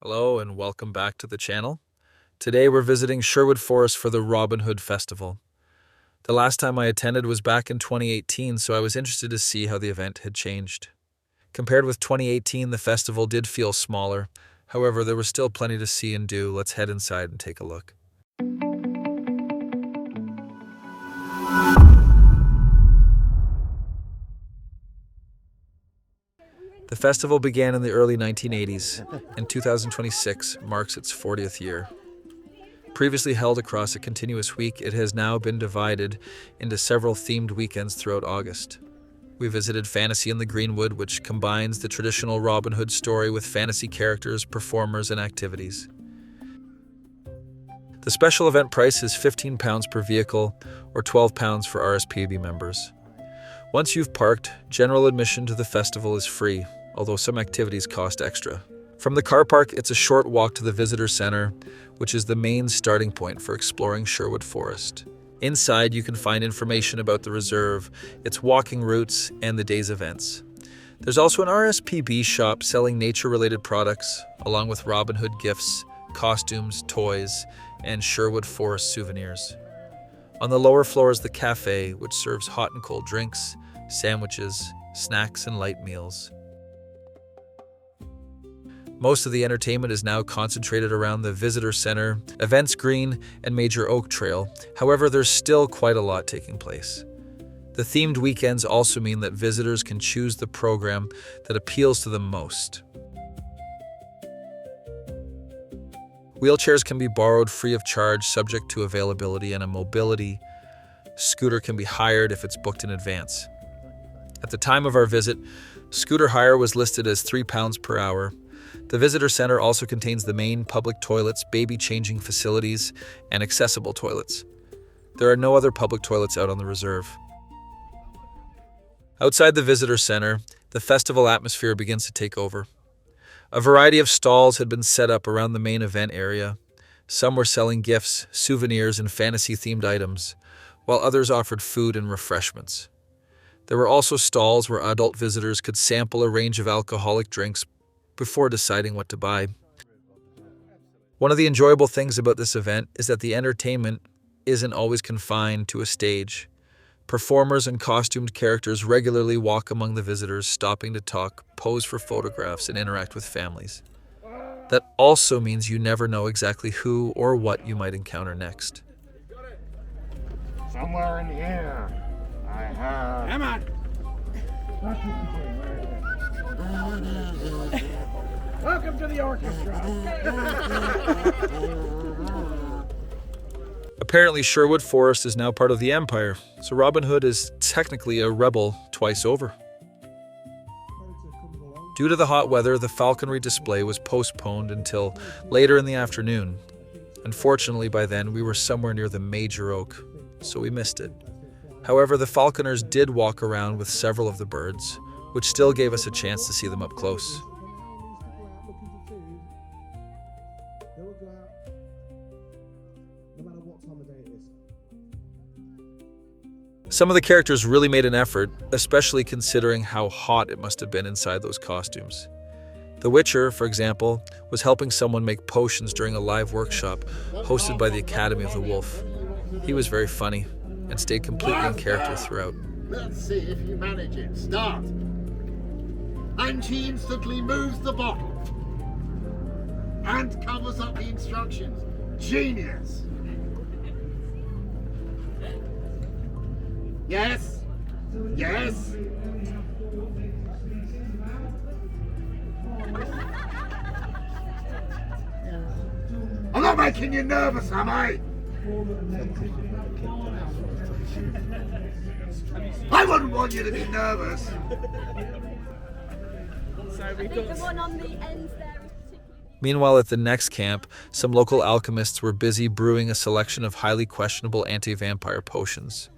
Hello and welcome back to the channel. Today we're visiting Sherwood Forest for the Robin Hood Festival. The last time I attended was back in 2018, so I was interested to see how the event had changed. Compared with 2018, the festival did feel smaller. However, there was still plenty to see and do. Let's head inside and take a look. The festival began in the early 1980s, and 2026 marks its 40th year. Previously held across a continuous week, it has now been divided into several themed weekends throughout August. We visited Fantasy in the Greenwood, which combines the traditional Robin Hood story with fantasy characters, performers, and activities. The special event price is £15 per vehicle, or £12 for RSPB members. Once you've parked, general admission to the festival is free, although some activities cost extra. From the car park, it's a short walk to the visitor center, which is the main starting point for exploring Sherwood Forest. Inside, you can find information about the reserve, its walking routes, and the day's events. There's also an RSPB shop selling nature-related products, along with Robin Hood gifts, costumes, toys, and Sherwood Forest souvenirs. On the lower floor is the cafe, which serves hot and cold drinks, sandwiches, snacks, and light meals. Most of the entertainment is now concentrated around the visitor center, events green, and major oak trail. However, there's still quite a lot taking place. The themed weekends also mean that visitors can choose the program that appeals to them most. Wheelchairs can be borrowed free of charge, subject to availability, and a mobility scooter can be hired if it's booked in advance. At the time of our visit, scooter hire was listed as £3 per hour. The visitor center also contains the main public toilets, baby changing facilities, and accessible toilets. There are no other public toilets out on the reserve. Outside the visitor center, the festival atmosphere begins to take over. A variety of stalls had been set up around the main event area. Some were selling gifts, souvenirs, and fantasy-themed items, while others offered food and refreshments. There were also stalls where adult visitors could sample a range of alcoholic drinks before deciding what to buy. One of the enjoyable things about this event is that the entertainment isn't always confined to a stage. Performers and costumed characters regularly walk among the visitors, stopping to talk, pose for photographs, and interact with families. That also means you never know exactly who or what you might encounter next. Somewhere in here, I have... Come on! Welcome to the orchestra! Apparently, Sherwood Forest is now part of the Empire, so Robin Hood is technically a rebel twice over. Due to the hot weather, the falconry display was postponed until later in the afternoon. Unfortunately, by then, we were somewhere near the major oak, so we missed it. However, the falconers did walk around with several of the birds, which still gave us a chance to see them up close. Some of the characters really made an effort, especially considering how hot it must have been inside those costumes. The Witcher, for example, was helping someone make potions during a live workshop hosted by the Academy of the Wolf. He was very funny and stayed completely in character throughout. Let's see if you manage it. Start! And she instantly moves the bottle and covers up the instructions. Genius! Yes? Yes? I'm not making you nervous, am I? I wouldn't want you to be nervous. Meanwhile, at the next camp, some local alchemists were busy brewing a selection of highly questionable anti-vampire potions.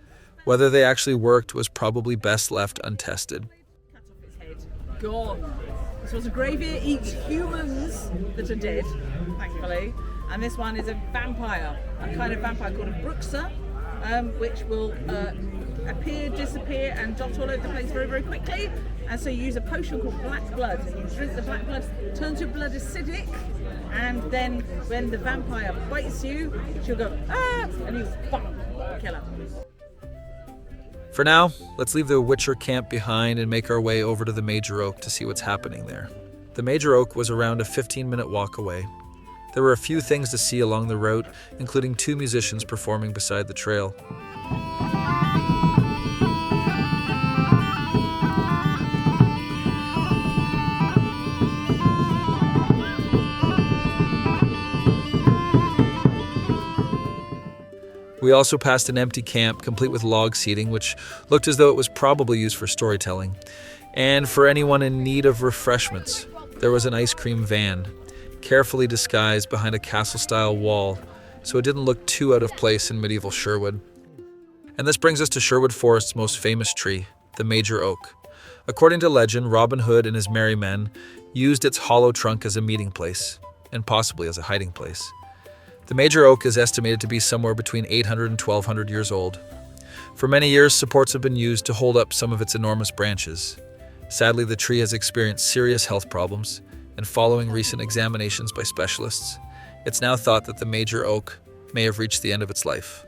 Whether they actually worked was probably best left untested. Cut off his head. Gone. This was a gravy eats humans that are dead, thankfully. And this one is a vampire, a kind of vampire called a bruxer, which will appear, disappear, and dot all over the place very, very quickly. And so you use a potion called black blood, and you drink the black blood, turns your blood acidic, and then when the vampire bites you, she'll go, ah, and you kill her. For now, let's leave the Witcher camp behind and make our way over to the Major Oak to see what's happening there. The Major Oak was around a 15-minute walk away. There were a few things to see along the route, including 2 musicians performing beside the trail. We also passed an empty camp, complete with log seating, which looked as though it was probably used for storytelling. And for anyone in need of refreshments, there was an ice cream van, carefully disguised behind a castle-style wall, so it didn't look too out of place in medieval Sherwood. And this brings us to Sherwood Forest's most famous tree, the Major Oak. According to legend, Robin Hood and his merry men used its hollow trunk as a meeting place, and possibly as a hiding place. The Major Oak is estimated to be somewhere between 800 and 1200 years old. For many years, supports have been used to hold up some of its enormous branches. Sadly, the tree has experienced serious health problems, and following recent examinations by specialists, it's now thought that the Major Oak may have reached the end of its life.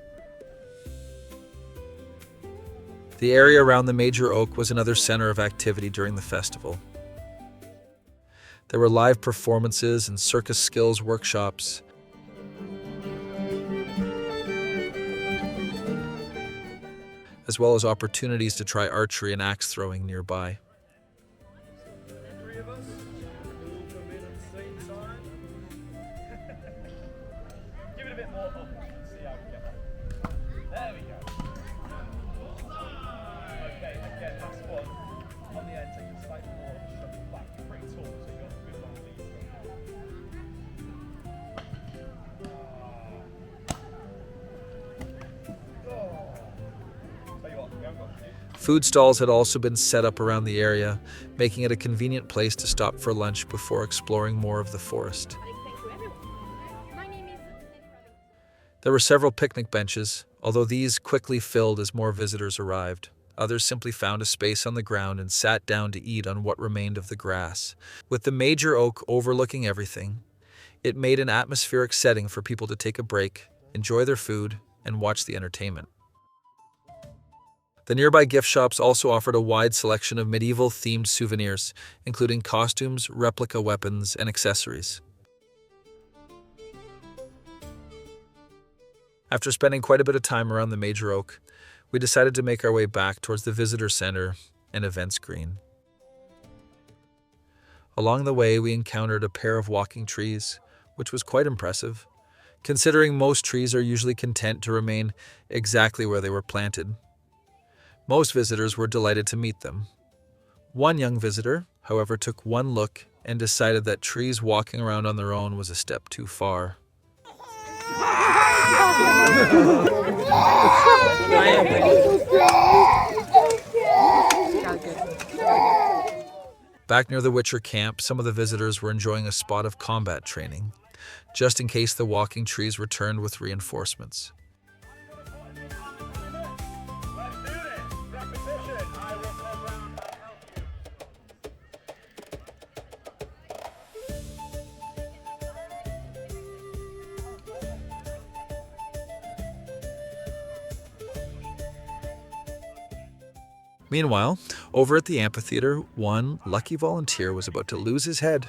The area around the Major Oak was another center of activity during the festival. There were live performances and circus skills workshops, as well as opportunities to try archery and axe throwing nearby. Give it a bit more up. See how we get. There we go. Okay, again, last one. On the end, take a slightly more shuffle back. You're pretty tall, so you've got a good long lead. Tell you what, we haven't got to do. Food stalls had also been set up around the area, making it a convenient place to stop for lunch before exploring more of the forest. There were several picnic benches, although these quickly filled as more visitors arrived. Others simply found a space on the ground and sat down to eat on what remained of the grass. With the Major Oak overlooking everything, it made an atmospheric setting for people to take a break, enjoy their food, and watch the entertainment. The nearby gift shops also offered a wide selection of medieval-themed souvenirs, including costumes, replica weapons, and accessories. After spending quite a bit of time around the Major Oak, we decided to make our way back towards the visitor center and events green. Along the way, we encountered a pair of walking trees, which was quite impressive, considering most trees are usually content to remain exactly where they were planted. Most visitors were delighted to meet them. One young visitor, however, took one look and decided that trees walking around on their own was a step too far. Back near the Witcher camp, some of the visitors were enjoying a spot of combat training, just in case the walking trees returned with reinforcements. Meanwhile, over at the amphitheater, one lucky volunteer was about to lose his head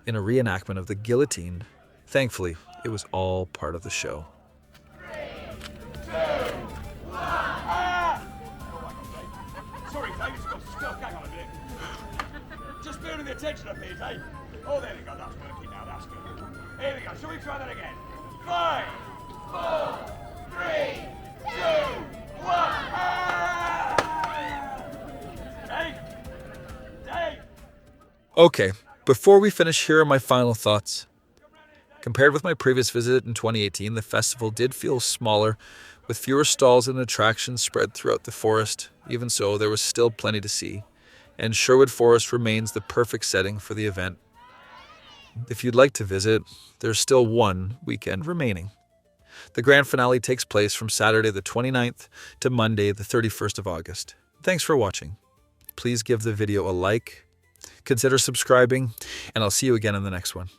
in a reenactment of the guillotine. Thankfully, it was all part of the show. Sorry, Dave, it's got stuck. Hang on a minute. Just burning the attention up here, Dave. Oh, there we go. That's working now. That's good. Here we go. Shall we try that again? 5, 4, 3, 2, 1. Dave! Okay, before we finish, here are my final thoughts. Compared with my previous visit in 2018, the festival did feel smaller, with fewer stalls and attractions spread throughout the forest. Even so, there was still plenty to see, and Sherwood Forest remains the perfect setting for the event. If you'd like to visit, there's still one weekend remaining. The grand finale takes place from Saturday the 29th to Monday the 31st of August. Thanks for watching. please give the video a like, consider subscribing, and I'll see you again in the next one.